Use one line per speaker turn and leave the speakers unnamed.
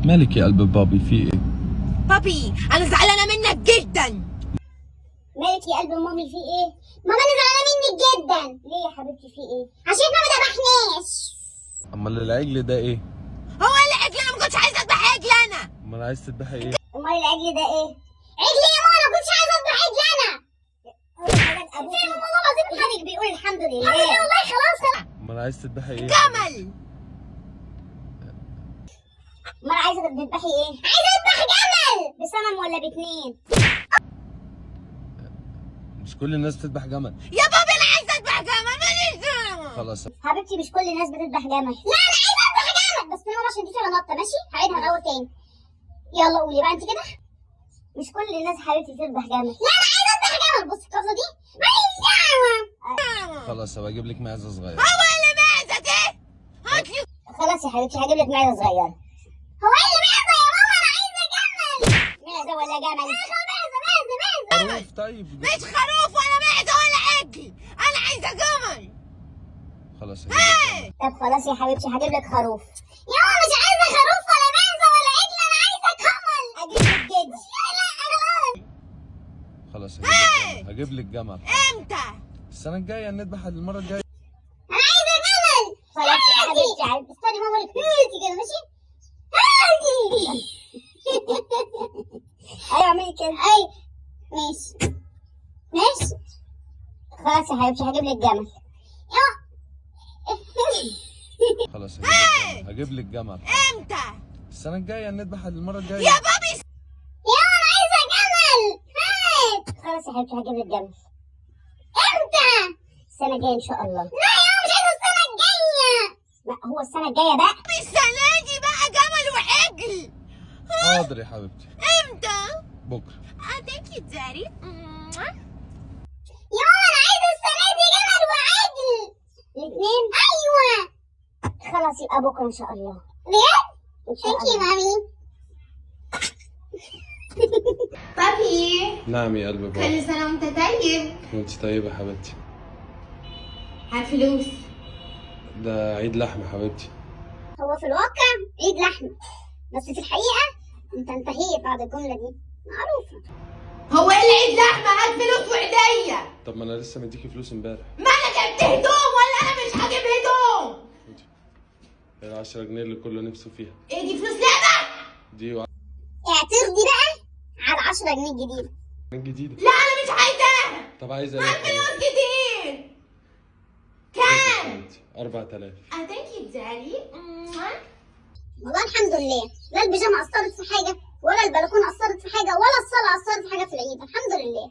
مالك يا قلب بابي، في ايه؟
بابي انا زعلانه منك جدا.
مالك يا قلب مامي في ايه؟ ماما انا زعلانه منك جدا. ليه يا حبيبتي في ايه؟ عشان احنا ما ذبحناش.
امال العجل ده ايه؟
هو اللي عجل؟ انا ما كنتش عايزه اذبح عجل انا.
امال عايز تذبحي ايه؟
امال العجل ده ايه؟ عجل يا ماما، انا ما كنتش عايزه اذبح عجل انا. فين والله العظيم الحاج بيقول الحمد لله. حبيبي والله خلاص.
امال عايز تذبحي ايه؟
جمل.
امال عايزه تذبحي ايه؟ عايزه اذبح جمل بسنم ولا باتنين؟
مش كل الناس بتذبح جمل.
يا بابي انا عايزه اذبح جمل، ماليش دعوه.
خلاص
حبيبتي مش كل الناس بتذبح جمل. لا انا عايزه اذبح جمل بس يا ماما عشان دي فيها نطه. ماشي هعيدها من الاول تاني. يلا قولي بقى انت كده. مش كل الناس حبيبتي بتذبح جمل. لا انا عايزه اذبح جمل. بصي القفزه دي ماليش دعوه.
خلاص هبقى اجيب لك معزه صغيره.
هو اللي معزه دي؟ هات لي.
خلاص يا حبيبتي هجيب لك معزه صغيره. هو ايه اللي معزه يا ماما؟ انا عايزه جمل. معزه ولا جمل؟ معزه.
خروف طيب.
مش خروف ولا معزه ولا عجل، انا عايزه جمل.
خلاص هجيب لك جمل.
طب خلاص يا حبيبتي هجيب لك خروف. يا ماما مش عايزه خروف ولا معزه ولا عجل، انا عايزه جمل. اجيب لك جدي. لا خلاص.
خلاص هجيب لك جمل.
امتى؟
السنه الجايه نذبح المره الجايه.
انا عايزه جمل. خلاص يا حبيبتي استني ماما لك كده ماشي. ايوه اعملي كده. ايوه ماشي. خلاص يا حبيبتي هجيب لك جمل.
خلاص هجيب لك جمل.
امتى؟
السنه الجايه نذبح المره الجايه.
يا بابي
يا انا عايزه جمل. هات. خلاص يا حبيبتي هجيب لك جمل. امتى؟ السنه الجايه ان شاء الله. لا يا مش عايزه السنه الجايه. لا هو السنه الجايه بقى.
السنه دي بقى جمل وعجل.
حاضر يا حبيبتي.
امتى؟
بكره.
ثانك يو دادي.
يا ماما انا عايزه السنه دي جمل وعجل الاثنين. ايوه خلاص يبقى بكره ان شاء الله. بجد؟ ان شاء الله. ثانك يو مامي.
بابي
نعم يا قلب بابا.
كل سنه وانت طيب.
وانت طيبه يا حبيبتي.
هات فلوس.
ده عيد لحم يا حبيبتي.
هو في الواقع عيد لحم بس في الحقيقه انت انتهيت بعد الجمله دي معروفه.
هو ايه اللي عيد لحمه؟ هات فلوس وعيديا.
طب ما انا لسه مديكي فلوس امبارح.
ما انا جبت هدوم ولا انا مش هجيب هدوم؟
ال 10 جنيه اللي كله نفسه فيها.
ايه دي فلوس لعبه؟
دي
اعترضي بقى على 10 جنيه جديده.
جديده.
لا انا مش عايزاها.
طب عايزه
هات
ايه؟
فلوس كتير. كام؟
4000.
ثانك يو دادي.
والله الحمد لله لا البيجامه اثرت في حاجه ولا البلكونه اثرت في حاجه ولا الصاله اثرت في حاجه في العيد. الحمد لله.